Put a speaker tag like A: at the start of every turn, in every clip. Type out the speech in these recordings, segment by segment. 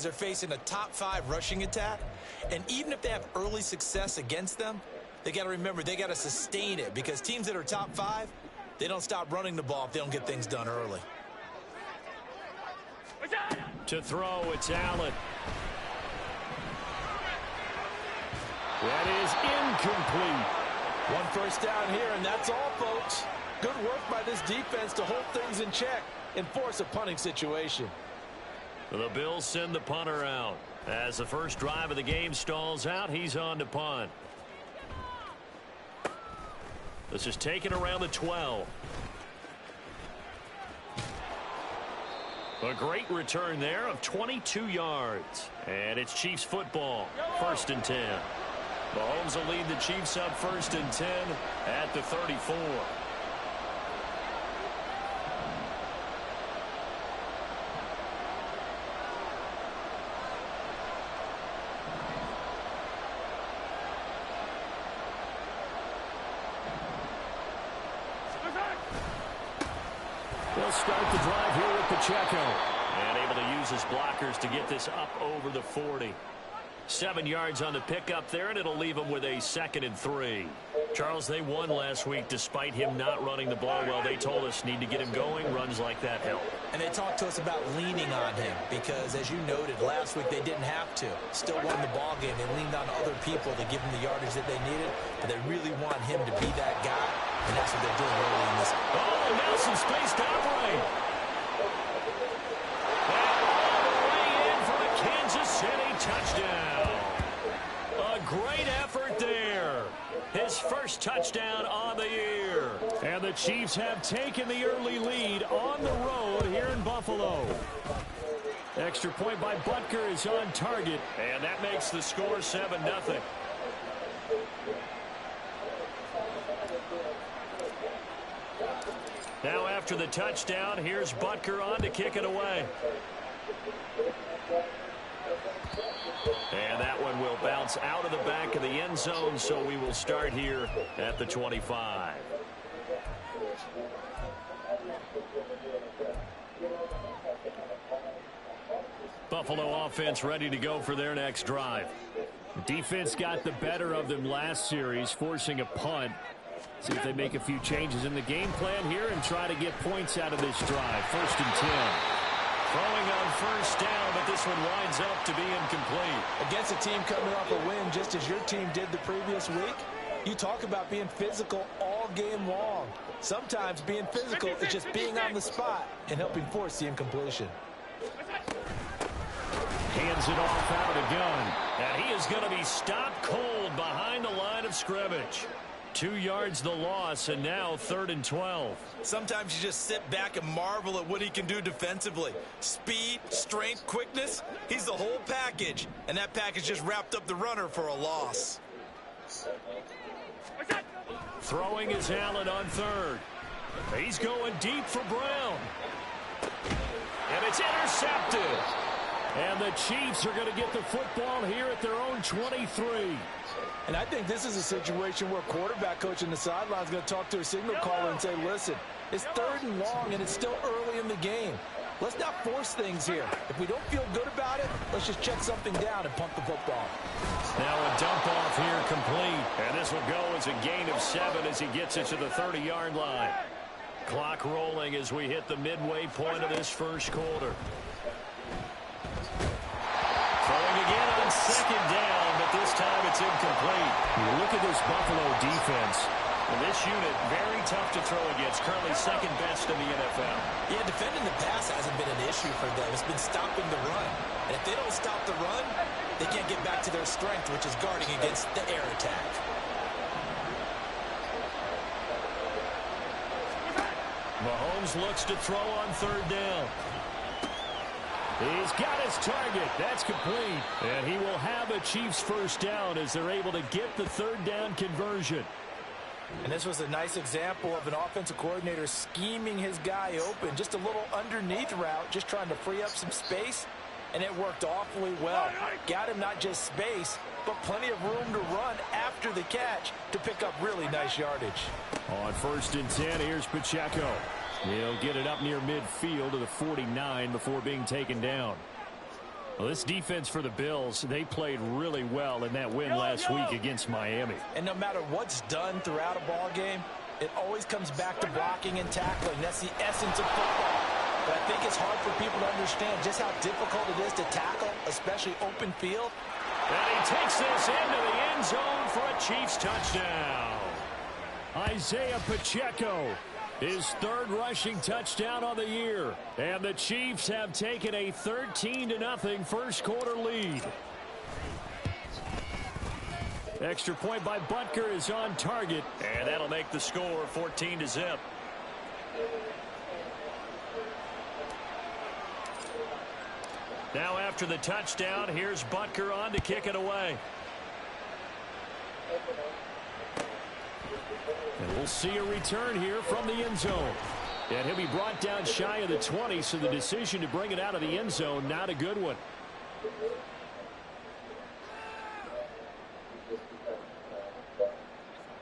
A: They're facing a top-5 rushing attack, and even if they have early success against them, they got to remember they got to sustain it, because teams that are top-5, they don't stop running the ball if they don't get things done early.
B: To throw, it's Allen. That is incomplete.
C: One first down here, and that's all, folks. Good work by this defense to hold things in check and force a punting situation.
B: The Bills send the punter out. As the first drive of the game stalls out, he's on to punt. This is taken around the 12. A great return there of 22 yards. And it's Chiefs football. 1st and 10. Mahomes will lead the Chiefs up 1st and 10 at the 34. They'll start the drive here with Pacheco. And able to use his blockers to get this up over the 40. 7 yards on the pickup there, and it'll leave them with a 2nd and 3. Charles, they won last week despite him not running the ball well. They told us need to get him going. Runs like that help.
A: And they talked to us about leaning on him because, as you noted, last week they didn't have to. Still won the ball game. They leaned on other people to give them the yardage that they needed, but they really want him to be that guy, and that's what they're doing early in this.
B: Oh, Nelson space to operate. And all the way in for the Kansas City touchdown. A great effort there. His first touchdown on the year. And the Chiefs have taken the early lead on the road here in Buffalo. Extra point by Butker is on target. And that makes the score 7-0. Now after the touchdown, here's Butker on to kick it away. And that one will bounce out of the back of the end zone, so we will start here at the 25. Buffalo offense ready to go for their next drive.
D: Defense got the better of them last series, forcing a punt. See if they make a few changes in the game plan here and try to get points out of this drive. 1st and 10.
B: Throwing on first down, but this one winds up to be incomplete.
C: Against a team coming off a win, just as your team did the previous week, you talk about being physical all game long. Sometimes being physical is just being on the spot and helping force the incompletion.
B: Hands it off out of the gun. And he is going to be stopped cold behind the line of scrimmage. 2 yards the loss, and now 3rd and 12.
A: Sometimes you just sit back and marvel at what he can do defensively. Speed, strength, quickness, he's the whole package. And that package just wrapped up the runner for a loss.
B: Throwing is Allen on 3rd. He's going deep for Brown. And it's intercepted. And the Chiefs are going to get the football here at their own 23.
C: And I think this is a situation where quarterback coach in the sideline is going to talk to a signal caller and say, listen, it's 3rd and long and it's still early in the game. Let's not force things here. If we don't feel good about it, let's just check something down and pump the football.
B: Now a dump off here complete. And this will go as a gain of 7 as he gets it to the 30-yard line. Clock rolling as we hit the midway point of this first quarter. Throwing again on 2nd down, but this time it's incomplete.
D: You look at this Buffalo defense.
B: And this unit, very tough to throw against. Currently 2nd best in the NFL.
A: Yeah, defending the pass hasn't been an issue for them. It's been stopping the run. And if they don't stop the run, they can't get back to their strength, which is guarding against the air attack.
B: Mahomes looks to throw on 3rd down.
D: He's got his target. That's complete. And he will have a Chiefs first down as they're able to get the 3rd down conversion.
C: And this was a nice example of an offensive coordinator scheming his guy open. Just a little underneath route, just trying to free up some space. And it worked awfully well. Got him not just space, but plenty of room to run after the catch to pick up really nice yardage.
D: On 1st and 10, here's Pacheco. He'll get it up near midfield to the 49 before being taken down. Well, this defense for the Bills, they played really well in that win last week against Miami.
C: And no matter what's done throughout a ball game, it always comes back to blocking and tackling. That's the essence of football. But I think it's hard for people to understand just how difficult it is to tackle, especially open field.
B: And he takes this into the end zone for a Chiefs touchdown.
D: Isaiah Pacheco, his third rushing touchdown on the year. And the Chiefs have taken a 13-0 first quarter lead. Extra point by Butker is on target.
B: And that'll make the score 14-0. Now after the touchdown, here's Butker on to kick it away.
D: And we'll see a return here from the end zone. And he'll be brought down shy of the 20, so the decision to bring it out of the end zone, not a good one.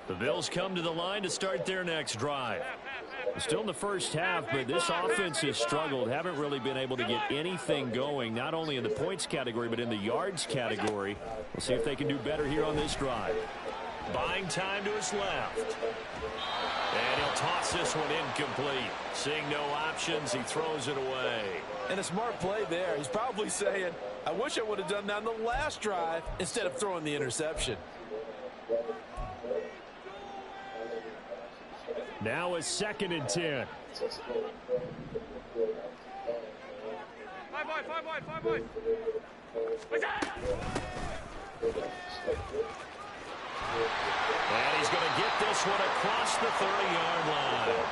D: The Bills come to the line to start their next drive. Still in the first half, but this offense has struggled. Haven't really been able to get anything going, not only in the points category, but in the yards category. We'll see if they can do better here on this drive.
B: Buying time to his left. And he'll toss this one incomplete. Seeing no options, he throws it away.
C: And a smart play there. He's probably saying, I wish I would have done that on the last drive instead of throwing the interception.
D: Now a 2nd and 10.
E: Five boy.
B: And he's going to get this one across the 30-yard line.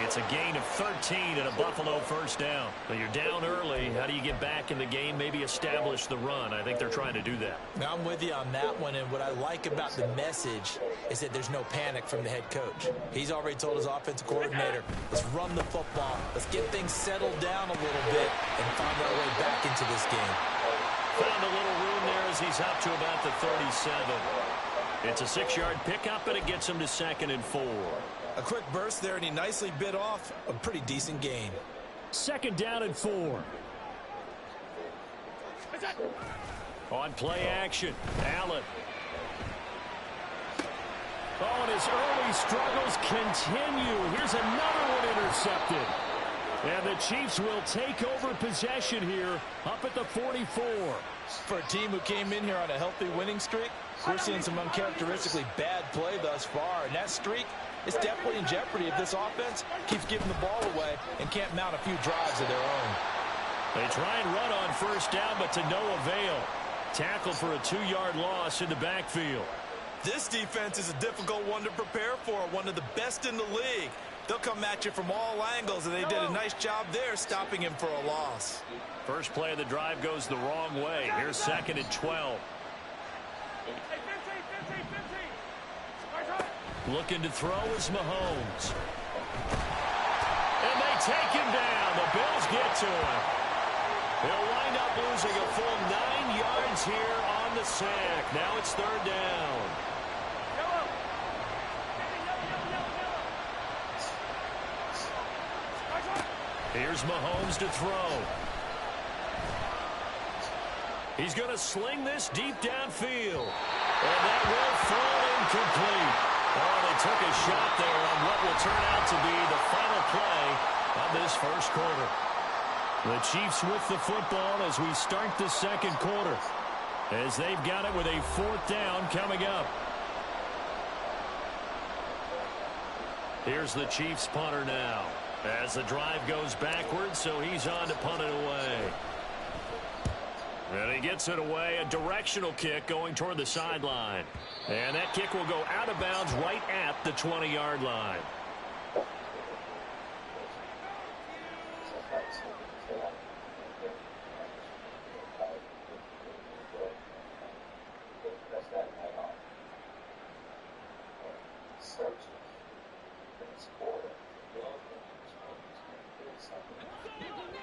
B: It's a gain of 13 and a Buffalo first down. But you're down early. How do you get back in the game, maybe establish the run? I think they're trying to do that.
A: Now, I'm with you on that one, and what I like about the message is that there's no panic from the head coach. He's already told his offensive coordinator, let's run the football, let's get things settled down a little bit and find our way back into this game.
B: Found a little room there as he's up to about the 37. It's a 6-yard pickup, and it gets him to 2nd and 4.
A: A quick burst there, and he nicely bit off a pretty decent gain.
D: 2nd down and 4.
B: On play action, Allen.
D: Oh, and his early struggles continue. Here's another one intercepted. And the Chiefs will take over possession here up at the 44.
C: For a team who came in here on a healthy winning streak, we're seeing some uncharacteristically bad play thus far. And that streak is definitely in jeopardy if this offense keeps giving the ball away and can't mount a few drives of their own.
B: They try and run on first down, but to no avail. Tackle for a 2-yard loss in the backfield.
C: This defense is a difficult one to prepare for, one of the best in the league. They'll come at you from all angles, and they did a nice job there stopping him for a loss.
B: First play of the drive goes the wrong way. Here's 2nd and 12. Looking to throw is Mahomes. And they take him down. The Bills get to him. They'll wind up losing a full 9 yards here on the sack. Now it's 3rd down. Here's Mahomes to throw. He's going to sling this deep downfield. And that will fall incomplete. Oh, they took a shot there on what will turn out to be the final play of this first quarter. The Chiefs with the football as we start the 2nd quarter, as they've got it with a 4th down coming up. Here's the Chiefs punter now as the drive goes backwards, so he's on to punt it away. And he gets it away, a directional kick going toward the sideline. And that kick will go out of bounds right at the 20-yard line.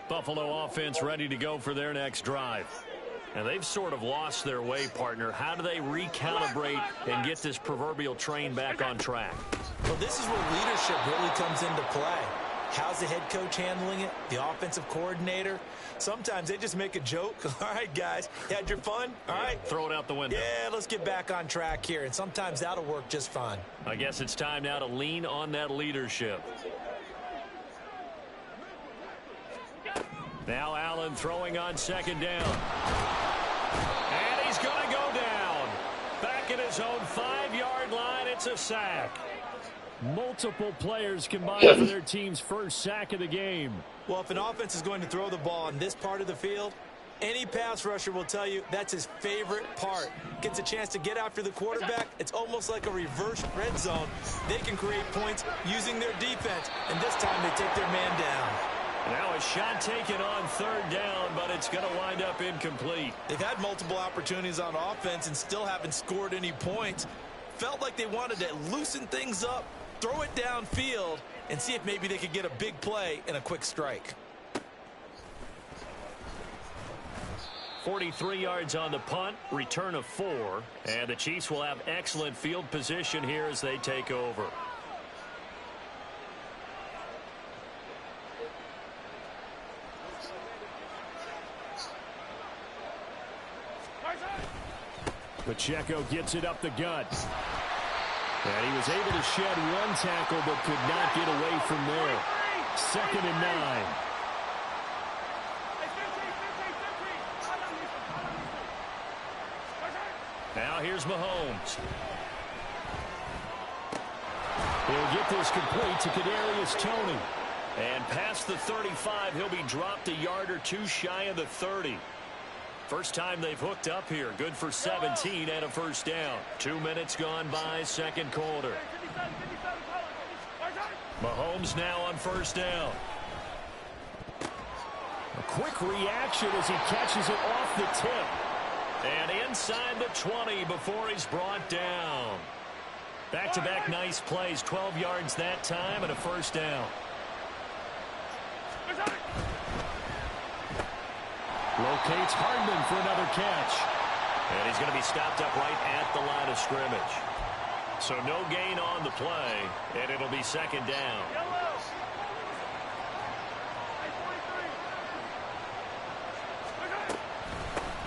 B: Buffalo offense ready to go for their next drive. And they've sort of lost their way, partner. How do they recalibrate and get this proverbial train back on track?
A: Well, this is where leadership really comes into play.
C: How's the head coach handling it? The offensive coordinator? Sometimes they just make a joke. All right, guys, you had your fun? All right.
D: Throw it out the window.
C: Yeah, let's get back on track here, and sometimes that'll work just fine.
D: I guess it's time now to lean on that leadership. Now Allen throwing on second down. And he's going to go down. Back at his own 5-yard line, it's a sack. Multiple players combined for their team's first sack of the game.
C: Well, if an offense is going to throw the ball on this part of the field, any pass rusher will tell you that's his favorite part. Gets a chance to get after the quarterback. It's almost like a reverse red zone. They can create points using their defense, and this time they take their man down.
D: Now a shot taken on third down, but it's going to wind up incomplete.
C: They've had multiple opportunities on offense and still haven't scored any points. Felt like they wanted to loosen things up, throw it downfield, and see if maybe they could get a big play and a quick strike.
D: 43 yards on the punt, return of 4, and the Chiefs will have excellent field position here as they take over. Pacheco gets it up the gut. And he was able to shed one tackle but could not get away from there. 2nd and 9. Now here's Mahomes. He'll get this complete to Kadarius Toney. And past the 35, he'll be dropped a yard or two shy of the 30. First time they've hooked up here. Good for 17 and a first down. 2 minutes gone by, second quarter. Mahomes now on first down. A quick reaction as he catches it off the tip. And inside the 20 before he's brought down. Back-to-back nice plays. 12 yards that time and a first down. Locates Hardman for another catch. And he's going to be stopped up right at the line of scrimmage. So no gain on the play, and it'll be second down.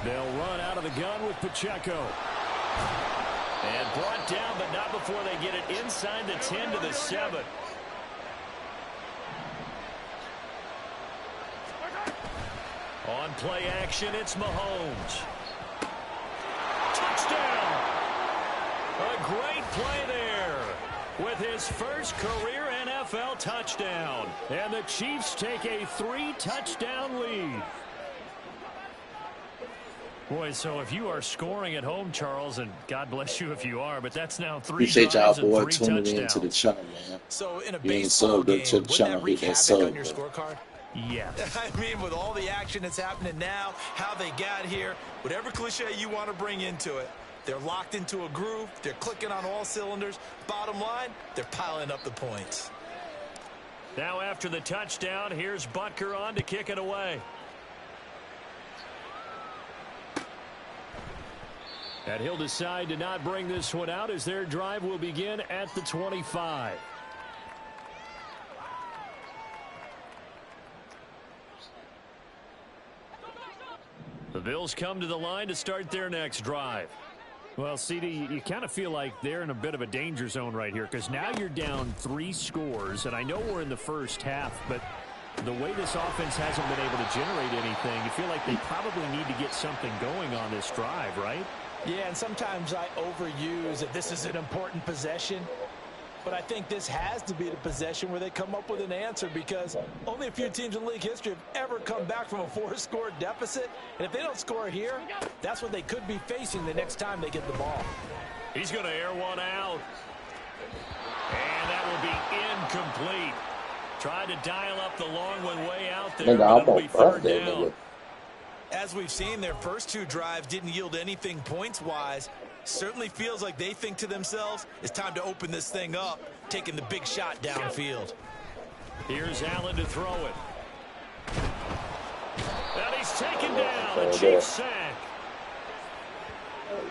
D: They'll run out of the gun with Pacheco. And brought down, but not before they get it inside the 10 to the 7. On play action, it's Mahomes. Touchdown! A great play there with his first career NFL touchdown. And the Chiefs take a 3-touchdown lead. Boy, so if you are scoring at home, Charles, and God bless you if you are, but that's now 3
E: Appreciate y'all
D: drives and
E: boy
D: 3
E: tuning
D: touchdowns.
E: into the channel, man.
C: So in a
E: You ain't
C: baseball
E: subbed
C: game,
E: up to the
C: wouldn't
E: channel,
C: that wreak
E: hit that
C: havoc
E: sub,
C: on your
E: bro.
C: scorecard?
D: Yes.
C: I mean, with all the action that's happening now, how they got here, whatever cliche you want to bring into it, they're locked into a groove, they're clicking on all cylinders. Bottom line, they're piling up the points.
D: Now after the touchdown, here's Butker on to kick it away. And he'll decide to not bring this one out as their drive will begin at the 25. The Bills come to the line to start their next drive. Well, CD, you kind of feel like they're in a bit of a danger zone right here because now you're down 3 scores, and I know we're in the first half, but the way this offense hasn't been able to generate anything, you feel like they probably need to get something going on this drive, right?
C: Yeah, and sometimes I overuse that this is an important possession. But I think this has to be the possession where they come up with an answer because only a few teams in league history have ever come back from a 4-score deficit. And if they don't score here, that's what they could be facing the next time they get the ball.
D: He's going to air one out. And that will be incomplete. Tried to dial up the long one way out there, but it'll be third down.
C: As we've seen, their first 2 drives didn't yield anything points-wise. Certainly feels like they think to themselves, it's time to open this thing up, taking the big shot downfield.
D: Here's Allen to throw it. And he's taken down, a Chiefs sack.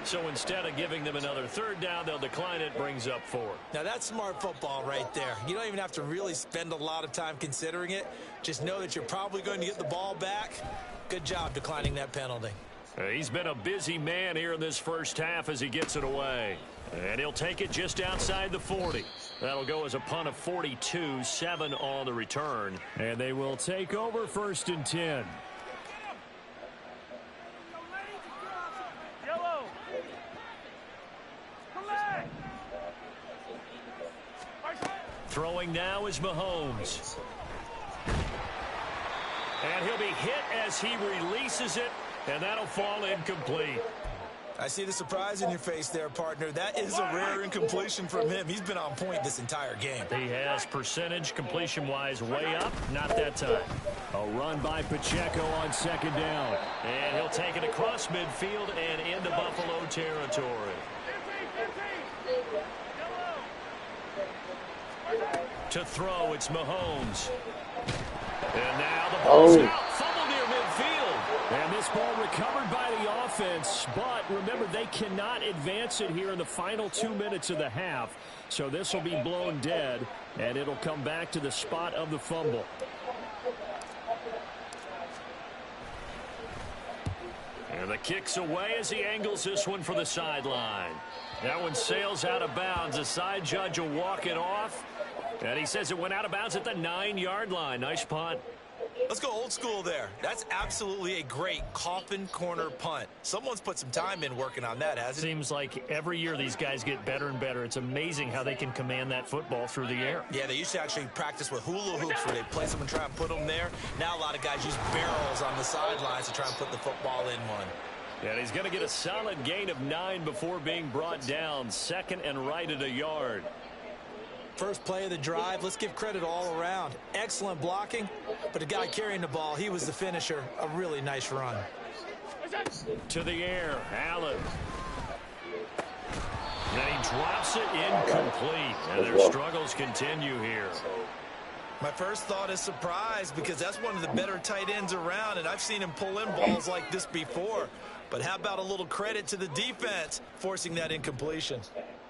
B: So instead of giving them another third down, they'll decline it, brings up 4.
A: Now, that's smart football right there. You don't even have to really spend a lot of time considering it. Just know that you're probably going to get the ball back. Good job declining that penalty.
B: He's been a busy man here in this first half as he gets it away. And he'll take it just outside the 40. That'll go as a punt of 42, 7 on the return.
D: And they will take over 1st and 10.
B: Throwing now is Mahomes. And he'll be hit as he releases it, and that'll fall incomplete.
A: I see the surprise in your face there, partner. That is a rare incompletion from him. He's been on point this entire game.
B: He has percentage completion-wise way up, not that time.
D: A run by Pacheco on 2nd down.
B: And he'll take it across midfield and into Buffalo territory. To throw, it's Mahomes. And now the ball's out. Fumble near midfield.
D: And this ball recovered by the offense. But remember, they cannot advance it here in the final 2 minutes of the half. So this will be blown dead, and it'll come back to the spot of the fumble.
B: And the kick's away as he angles this one for the sideline. That one sails out of bounds. The side judge will walk it off. And he says it went out of bounds at the 9-yard line. Nice punt.
A: Let's go old school there. That's absolutely a great coffin corner punt. Someone's put some time in working on that, hasn't it?
B: Seems like every year these guys get better and better. It's amazing how they can command that football through the air.
A: Yeah, they used to actually practice with hula hoops where they place them and try and put them there. Now a lot of guys use barrels on the sidelines to try and put the football in one.
B: And he's going to get a solid gain of 9 before being brought down. 2nd and right at a yard.
A: First play of the drive, let's give credit all around. Excellent blocking, but the guy carrying the ball, he was the finisher. A really nice run.
B: To the air, Allen. And he drops it incomplete. And their struggles continue here.
A: My first thought is surprise because that's one of the better tight ends around, and I've seen him pull in balls like this before. But how about a little credit to the defense forcing that incompletion?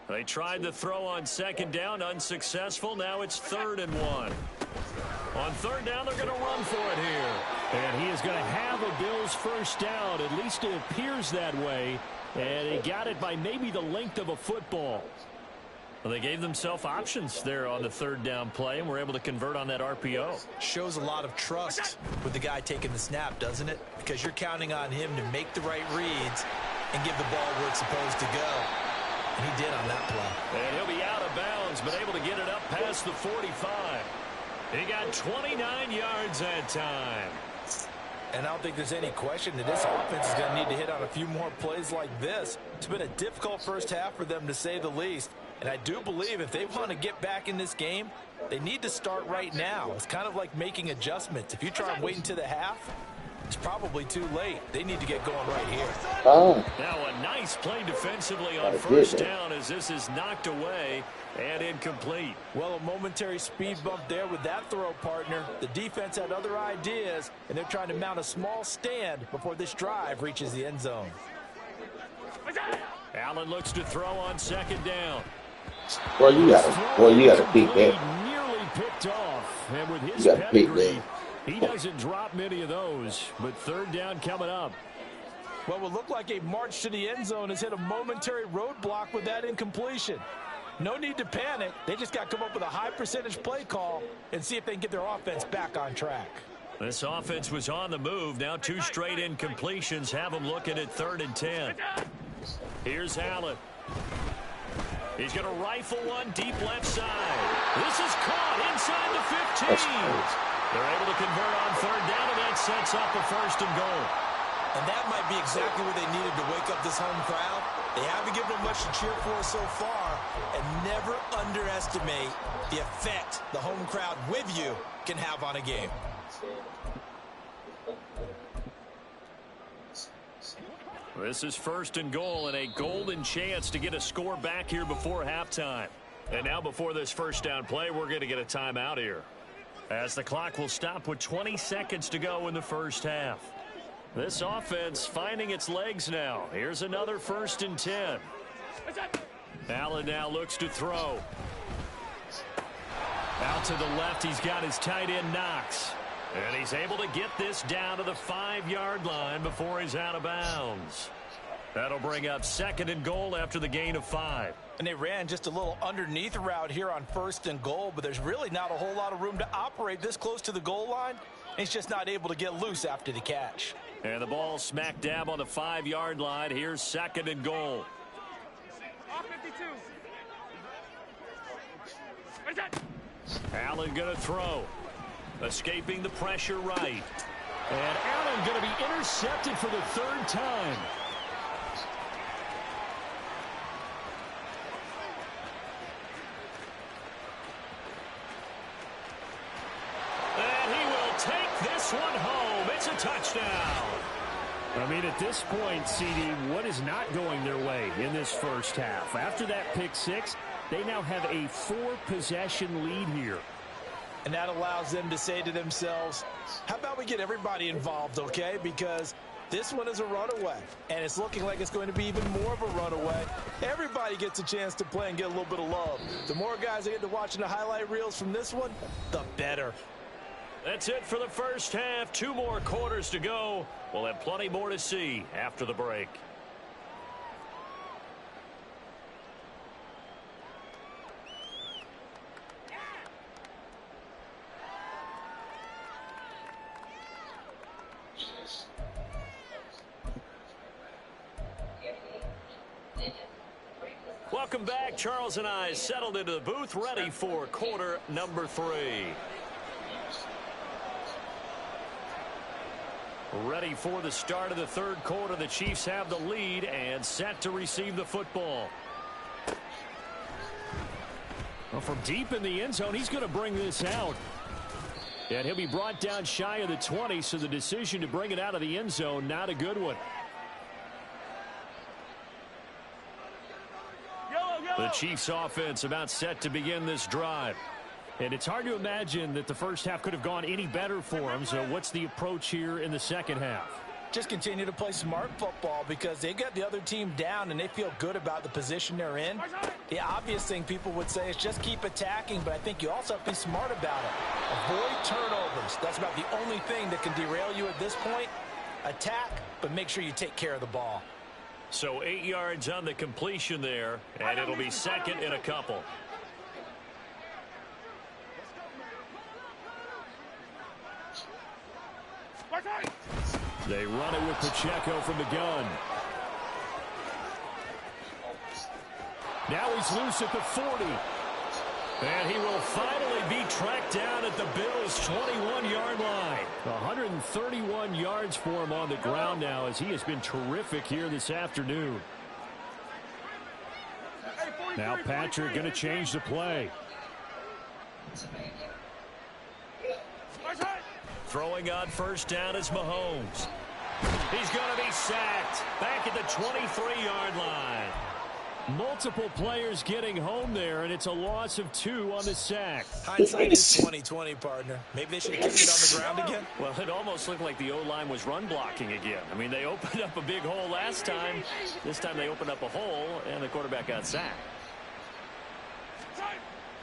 B: They tried to throw on 2nd down, unsuccessful. Now it's 3rd and 1. On 3rd down, they're going to run for it here.
D: And he is going to have a Bills first down. At least it appears that way. And he got it by maybe the length of a football.
B: Well, they gave themselves options there on the 3rd down play and were able to convert on that RPO.
A: Shows a lot of trust with the guy taking the snap, doesn't it? Because you're counting on him to make the right reads and give the ball where it's supposed to go. And he did on that play.
B: And he'll be out of bounds, but able to get it up past the 45. He got 29 yards that time.
C: And I don't think there's any question that this offense is going to need to hit on a few more plays like this. It's been a difficult first half for them, to say the least. And I do believe if they want to get back in this game, they need to start right now. It's kind of like making adjustments. If you try and wait until the half, it's probably too late. They need to get going right here.
B: Now a nice play defensively on 1st down as this is knocked away and incomplete.
C: Well, a momentary speed bump there with that throw, partner. The defense had other ideas, and they're trying to mount a small stand before this drive reaches the end zone.
B: Allen looks to throw on 2nd down.
E: Well, you gotta beat that.
D: Nearly picked off, and with his pedigree, he doesn't drop many of those. But 3rd down coming up.
C: What would look like a march to the end zone has hit a momentary roadblock with that incompletion. No need to panic. They just got to come up with a high percentage play call and see if they can get their offense back on track.
B: This offense was on the move. Now 2 straight incompletions have them looking at 3rd and 10. Here's Allen. He's going to rifle one deep left side. This is caught inside the 15. They're able to convert on 3rd down, and that sets up a 1st and goal.
A: And that might be exactly what they needed to wake up this home crowd. They haven't given them much to cheer for so far, and never underestimate the effect the home crowd with you can have on a game.
B: This is 1st and goal and a golden chance to get a score back here before halftime. And now before this 1st down play, we're going to get a timeout here, as the clock will stop with 20 seconds to go in the 1st half.
D: This offense finding its legs now. Here's another 1st and 10. Allen now looks to throw. Out to the left, he's got his tight end Knox. And he's able to get this down to the 5-yard line before he's out of bounds. That'll bring up 2nd and goal after the gain of 5.
C: And they ran just a little underneath route here on 1st and goal, but there's really not a whole lot of room to operate this close to the goal line. He's just not able to get loose after the catch.
D: And the ball smack dab on the 5-yard line. Here's 2nd and goal. Allen going to throw. Escaping the pressure right.
B: And Allen going to be intercepted for the 3rd time. And he will take this one home. It's a touchdown. I mean, at this point, CD, what is not going their way in this 1st half? After that pick 6, they now have a 4-possession lead here.
C: And that allows them to say to themselves, how about we get everybody involved, okay? Because this one is a runaway, and it's looking like it's going to be even more of a runaway. Everybody gets a chance to play and get a little bit of love. The more guys that get to watching the highlight reels from this one, the better.
D: That's it for the 1st half. 2 more quarters to go. We'll have plenty more to see after the break. Welcome back. Charles and I settled into the booth, ready for quarter number 3. Ready for the start of the 3rd quarter. The Chiefs have the lead and set to receive the football. Well, from deep in the end zone, he's going to bring this out. And he'll be brought down shy of the 20, so the decision to bring it out of the end zone, not a good one. The Chiefs offense about set to begin this drive. And it's hard to imagine that the 1st half could have gone any better for them. So what's the approach here in the 2nd half?
C: Just continue to play smart football because they got the other team down and they feel good about the position they're in. The obvious thing people would say is just keep attacking, but I think you also have to be smart about it. Avoid turnovers. That's about the only thing that can derail you at this point. Attack, but make sure you take care of the ball.
D: So 8 yards on the completion there, and it'll be 2nd and a couple. They run it with Pacheco from the gun. Now he's loose at the 40. And he will finally be tracked down at the Bills' 21-yard line. 131 yards for him on the ground now as he has been terrific here this afternoon. Now Patrick going to change the play. Throwing on 1st down is Mahomes. He's going to be sacked back at the 23-yard line. Multiple players getting home there, and it's a loss of 2 on the sack.
C: Hindsight is 20/20, partner. Maybe they should have kicked it on the ground again.
D: Well, it almost looked like the O-line was run blocking again. I mean, they opened up a big hole last time. This time they opened up a hole, and the quarterback got sacked.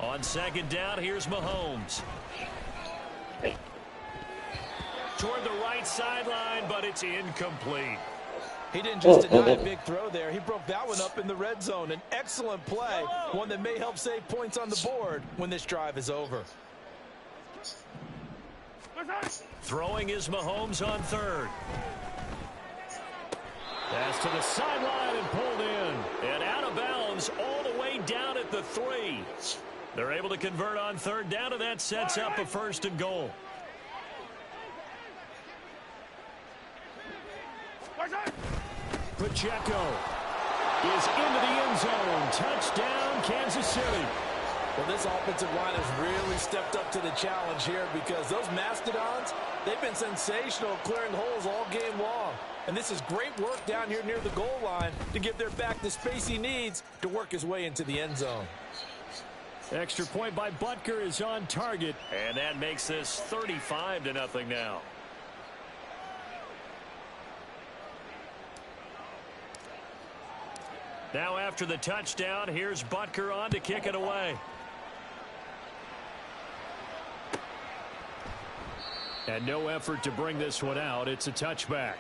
D: On 2nd down, here's Mahomes. Toward the right sideline, but it's incomplete.
C: He didn't just deny a big throw there. He broke that one up in the red zone. An excellent play, one that may help save points on the board when this drive is over.
D: Throwing is Mahomes on 3rd. Pass to the sideline and pulled in. And out of bounds all the way down at the 3. They're able to convert on 3rd down, and that sets up a 1st and goal. Pacheco is into the end zone. Touchdown, Kansas City.
C: Well, this offensive line has really stepped up to the challenge here because those Mastodons, they've been sensational clearing holes all game long. And this is great work down here near the goal line to give their back the space he needs to work his way into the end zone.
D: Extra point by Butker is on target, and that makes this 35-0 now.
B: Now after the touchdown, here's Butker on to kick it away. And no effort to bring this one out. It's a touchback.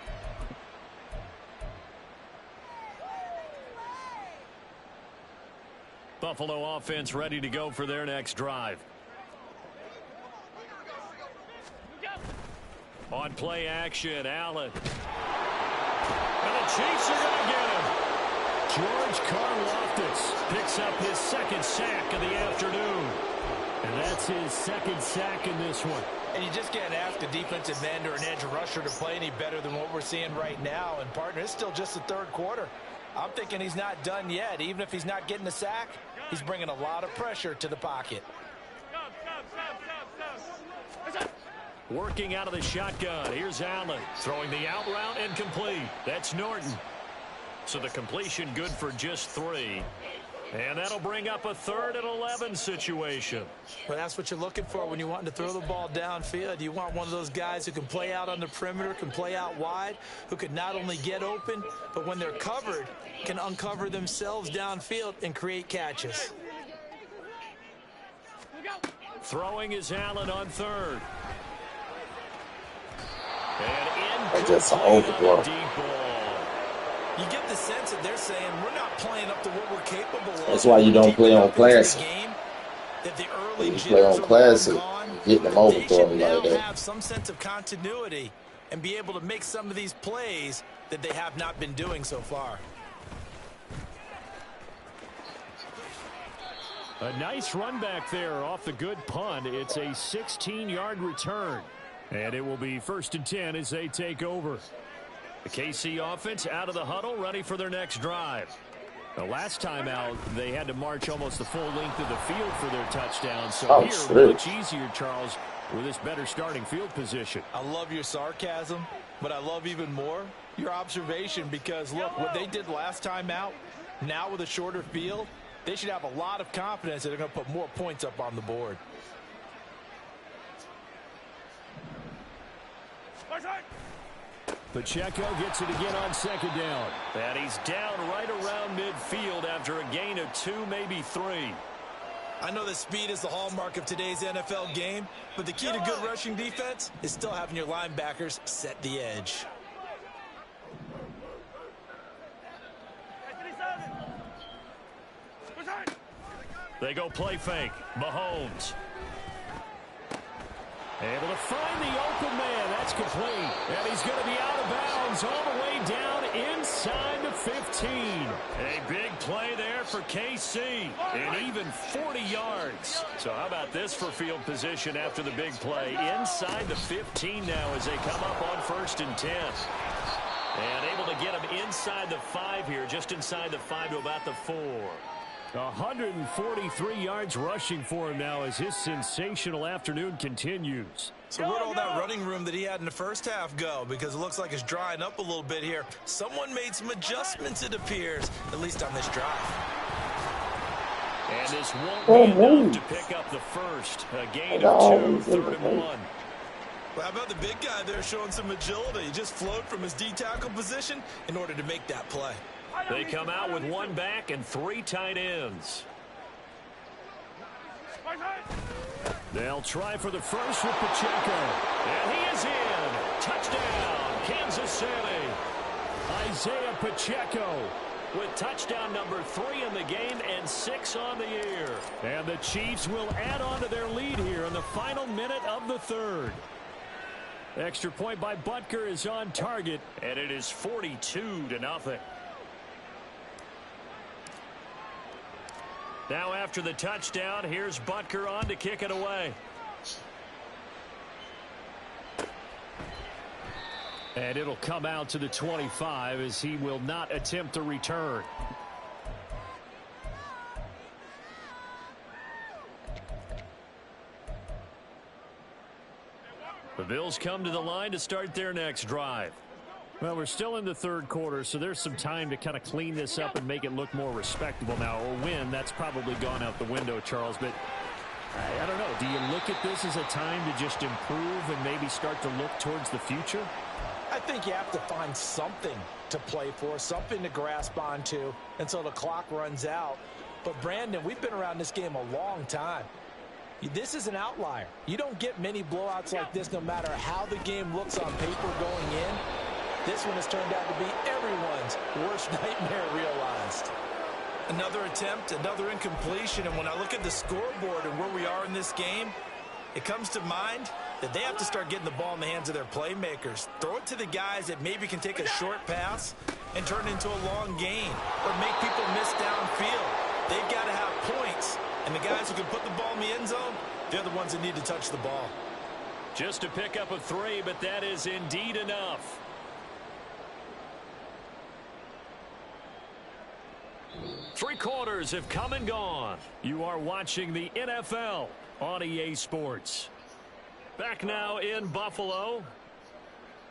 B: Buffalo offense ready to go for their next drive. On play action, Allen. And the Chiefs are going to get him. George Karlaftis picks up his second sack of the afternoon. And that's his second sack in this one.
C: And you just can't ask a defensive end or an edge rusher to play any better than what we're seeing right now. And, partner, it's still just the third quarter. I'm thinking he's not done yet. Even if he's not getting a sack, he's bringing a lot of pressure to the pocket.
B: Working out of the shotgun. Here's Allen. Throwing the out route and complete. That's Norton. So the completion good for just 3. And that'll bring up a 3rd and 11 situation.
C: Well, that's what you're looking for when you're wanting to throw the ball downfield. You want one of those guys who can play out on the perimeter, can play out wide, who can not only get open, but when they're covered, can uncover themselves downfield and create catches.
B: Throwing is Allen on 3rd. And
E: That's just an overthrow.
B: deep ball.
C: You get the sense that they're saying we're not playing up to what we're capable of.
E: That's why you don't play on classic.
C: When
E: you play on classic, you get them overthrown like
C: now
E: that.
C: have some sense of continuity and be able to make some of these plays that they have not been doing so far.
B: A nice run back there off the good punt. It's a 16-yard return. And it will be 1st and 10 as they take over. The KC offense out of the huddle, ready for their next drive. The last time out, they had to march almost the full length of the field for their touchdown. So here, much easier, Charles, with this better starting field position.
C: I love your sarcasm, but I love even more your observation because, look, what they did last time out, now with a shorter field, they should have a lot of confidence that they're going to put more points up on the board.
B: Pacheco gets it again on 2nd down. And he's down right around midfield after a gain of 2, maybe 3.
C: I know that speed is the hallmark of today's NFL game, but the key to good rushing defense is still having your linebackers set the edge.
B: They go play fake. Mahomes. Able to find the open man. That's complete. And he's going to be out of bounds all the way down inside the 15. A big play there for KC. And even 40 yards. So how about this for field position after the big play? Inside the 15 now as they come up on 1st and 10. And able to get him inside the 5 here. Just inside the 5 to about the 4. 143 yards rushing for him now as his sensational afternoon continues.
C: So where'd all that running room that he had in the first half go? Because it looks like it's drying up a little bit here. Someone made some adjustments, it appears, at least on this drive.
B: And this won't be enough to pick up the first. A gain of 2, 3rd and 1.
C: Well, how about the big guy there showing some agility? He just flowed from his D-tackle position in order to make that play.
B: They come out with 1 back and 3 tight ends. They'll try for the first with Pacheco. And he is in. Touchdown, Kansas City. Isaiah Pacheco with touchdown number 3 in the game and 6 on the year. And the Chiefs will add on to their lead here in the final minute of the 3rd. Extra point by Butker is on target, and it is 42-0. Now after the touchdown, here's Butker on to kick it away. And it'll come out to the 25 as he will not attempt a return. The Bills come to the line to start their next drive. Well, we're still in the 3rd quarter, so there's some time to kind of clean this up and make it look more respectable now. A win, that's probably gone out the window, Charles, but I don't know. Do you look at this as a time to just improve and maybe start to look towards the future?
C: I think you have to find something to play for, something to grasp onto until the clock runs out. But, Brandon, we've been around this game a long time. This is an outlier. You don't get many blowouts like this no matter how the game looks on paper going in. This one has turned out to be everyone's worst nightmare realized. Another attempt, another incompletion, and when I look at the scoreboard and where we are in this game, it comes to mind that they have to start getting the ball in the hands of their playmakers. Throw it to the guys that maybe can take a short pass and turn it into a long gain or make people miss downfield. They've got to have points, and the guys who can put the ball in the end zone, they're the ones that need to touch the ball.
D: Just to pick up a 3, but that is indeed enough. Three quarters have come and gone. You are watching the NFL on EA Sports. Back now in Buffalo.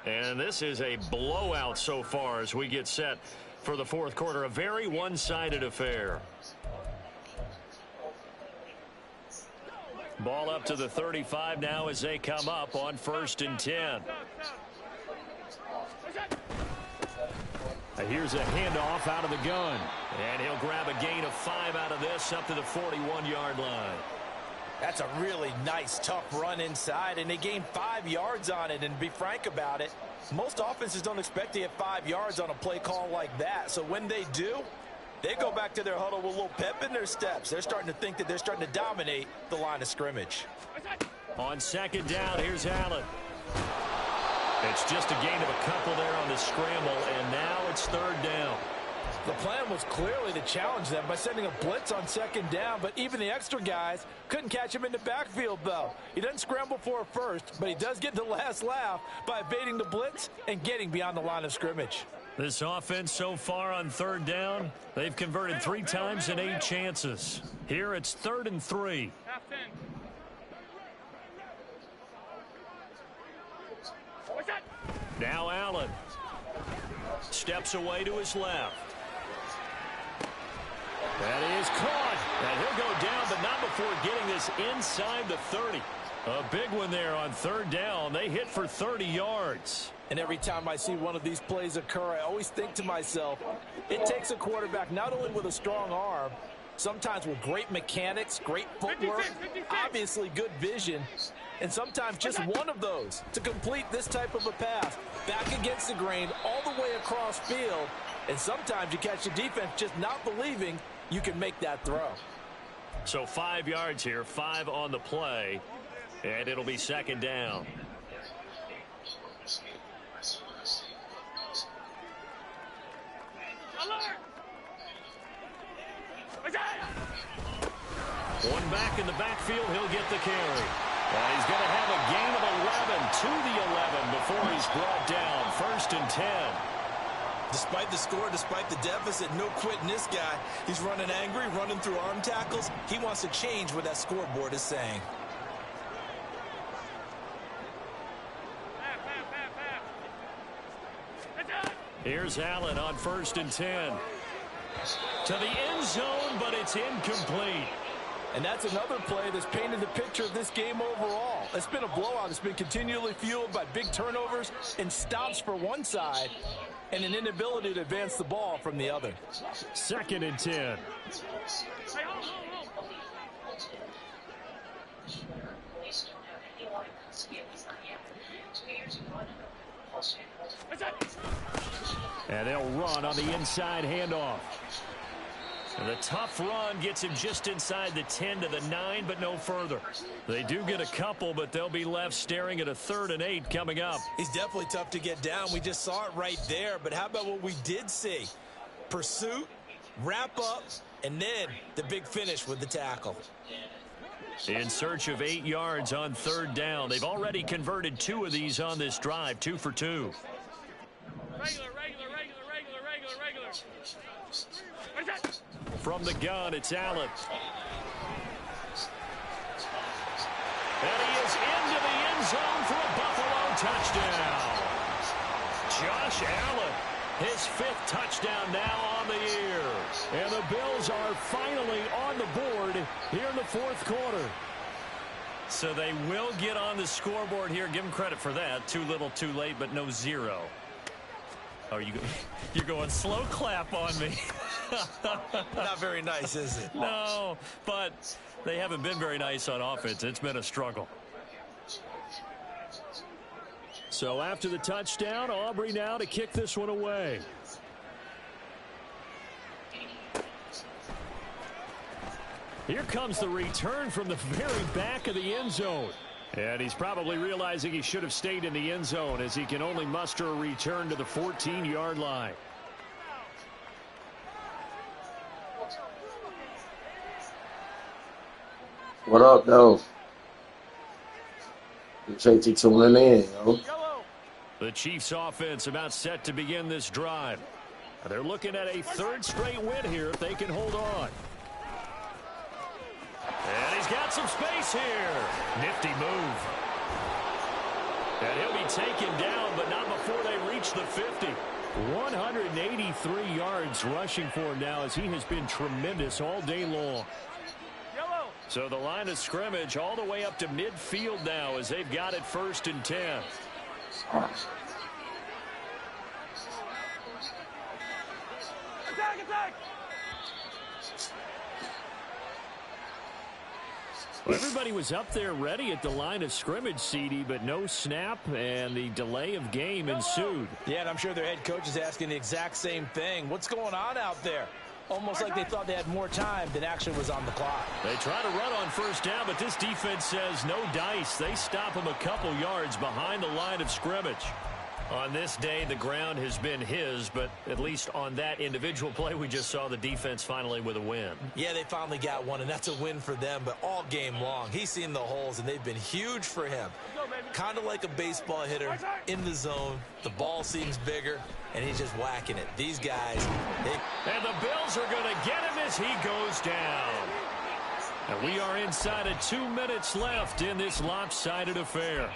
D: And this is a blowout so far as we get set for the fourth quarter. A very one-sided affair. Ball up to the 35 now as they come up on 1st and 10. Here's a handoff out of the gun. And he'll grab a gain of 5 out of this up to the 41-yard line.
C: That's a really nice, tough run inside, and they gained 5 yards on it. And to be frank about it, most offenses don't expect to get 5 yards on a play call like that. So when they do, they go back to their huddle with a little pep in their steps. They're starting to think that they're starting to dominate the line of scrimmage.
D: On 2nd down, here's Allen. It's just a gain of a couple there on the scramble, and now it's 3rd down.
C: The plan was clearly to challenge them by sending a blitz on 2nd down, but even the extra guys couldn't catch him in the backfield, though. He doesn't scramble for a first, but he does get the last laugh by evading the blitz and getting beyond the line of scrimmage.
D: This offense so far on 3rd down, they've converted 3 times in 8 chances. Here it's 3rd and 3. Now Allen steps away to his left. That is caught. And he'll go down, but not before getting this inside the 30. A big one there on 3rd down. They hit for 30 yards.
C: And every time I see one of these plays occur, I always think to myself, it takes a quarterback not only with a strong arm, sometimes with great mechanics, great footwork, obviously good vision, and sometimes just one of those to complete this type of a pass back against the grain all the way across field. And sometimes you catch the defense just not believing you can make that throw.
D: So 5 yards here, 5 on the play, and it'll be 2nd down. One back in the backfield, he'll get the carry. And he's going to have a gain of 11 to the 11 before he's brought down. 1st and 10.
C: Despite the score, despite the deficit, no quitting this guy. He's running angry, running through arm tackles. He wants to change what that scoreboard is saying.
D: Here's Allen on 1st and 10. To the end zone, but it's incomplete.
C: And that's another play that's painted the picture of this game overall. It's been a blowout. It's been continually fueled by big turnovers and stops for one side and an inability to advance the ball from the other.
D: 2nd and 10. And they'll run on the inside handoff. And the tough run gets him just inside the 10 to the 9, but no further. They do get a couple, but they'll be left staring at a 3rd and 8 coming up.
C: He's definitely tough to get down. We just saw it right there. But how about what we did see? Pursuit, wrap up, and then the big finish with the tackle.
D: In search of 8 yards on 3rd down. They've already converted 2 of these on this drive, 2 for 2.
B: Regular.
D: From the gun, it's Allen. And he is into the end zone for a Buffalo touchdown. Josh Allen, his 5th touchdown now on the year. And the Bills are finally on the board here in the 4th quarter.
A: So they will get on the scoreboard here. Give them credit for that. Too little, too late, but no 0.
B: Oh, you're going slow clap on me.
A: Not very nice, is it?
B: No, but they haven't been very nice on offense. It's been a struggle.
D: So after the touchdown, Aubrey now to kick this one away. Here comes the return from the very back of the end zone. And he's probably realizing he should have stayed in the end zone as he can only muster a return to the 14-yard line.
E: What up, though? Appreciate you tuning in, yo.
D: The Chiefs offense about set to begin this drive. They're looking at a third straight win here if they can hold on. And he's got some space here. Nifty move. And he'll be taken down, but not before they reach the 50. 183 yards rushing for him now as he has been tremendous all day long. So the line of scrimmage all the way up to midfield now as they've got it 1st and 10. Well, everybody was up there ready at the line of scrimmage, CD, but no snap, and the delay of game ensued.
C: Yeah, and I'm sure their head coach is asking the exact same thing. What's going on out there? Almost like they thought they had more time than actually was on the clock.
D: They try to run on 1st down, but this defense says no dice. They stop him a couple yards behind the line of scrimmage. On this day, the ground has been his, but at least on that individual play, we just saw the defense finally with a win.
A: Yeah, they finally got one, and that's a win for them, but all game long, he's seen the holes, and they've been huge for him. Kind of like a baseball hitter in the zone. The ball seems bigger, and he's just whacking it. These guys,
D: And the Bills are going to get him as he goes down. And we are inside of 2 minutes left in this lopsided affair.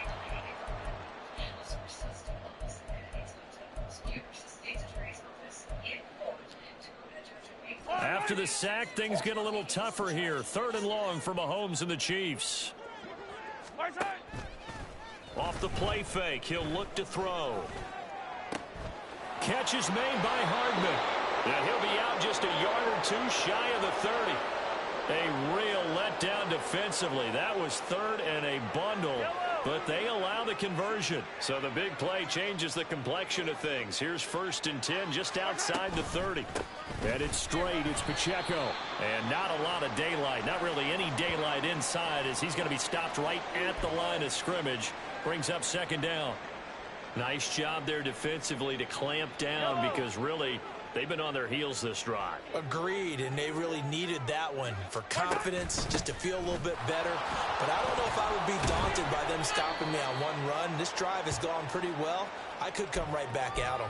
D: After the sack, things get a little tougher here. 3rd and long for Mahomes and the Chiefs. Off the play fake, he'll look to throw. Catch is made by Hardman. And he'll be out just a yard or two shy of the 30. A real letdown defensively. That was 3rd and a bundle, but they allow the conversion. So the big play changes the complexion of things. Here's 1st and 10 just outside the 30. And it's straight. It's Pacheco. And not a lot of daylight. Not really any daylight inside as he's going to be stopped right at the line of scrimmage. Brings up 2nd down. Nice job there defensively to clamp down because really they've been on their heels this drive.
A: agreed, and they really needed that one for confidence, just to feel a little bit better. But I don't know if I would be daunted by them stopping me on one run. This drive has gone pretty well. I could come right back at them.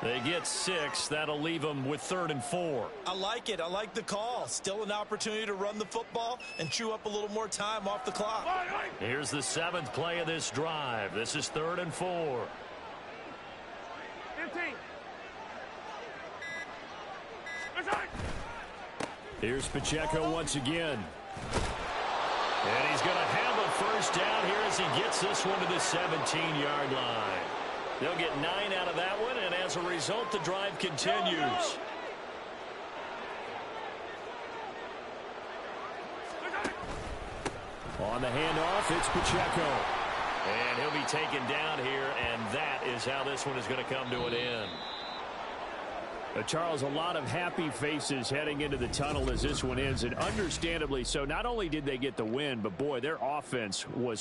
D: They get 6. That'll leave them with 3rd and 4.
A: I like it. I like the call. Still an opportunity to run the football and chew up a little more time off the clock.
D: Here's the 7th play of this drive. This is 3rd and 4.
F: 15.
D: Here's Pacheco once again. And he's going to have a 1st down here as he gets this one to the 17-yard line. They'll get 9 out of that one, and as a result, the drive continues. On the handoff, it's Pacheco. And he'll be taken down here, and that is how this one is going to come to an end. Charles, a lot of happy faces heading into the tunnel as this one ends, and understandably so. Not only did they get the win, but boy, their offense was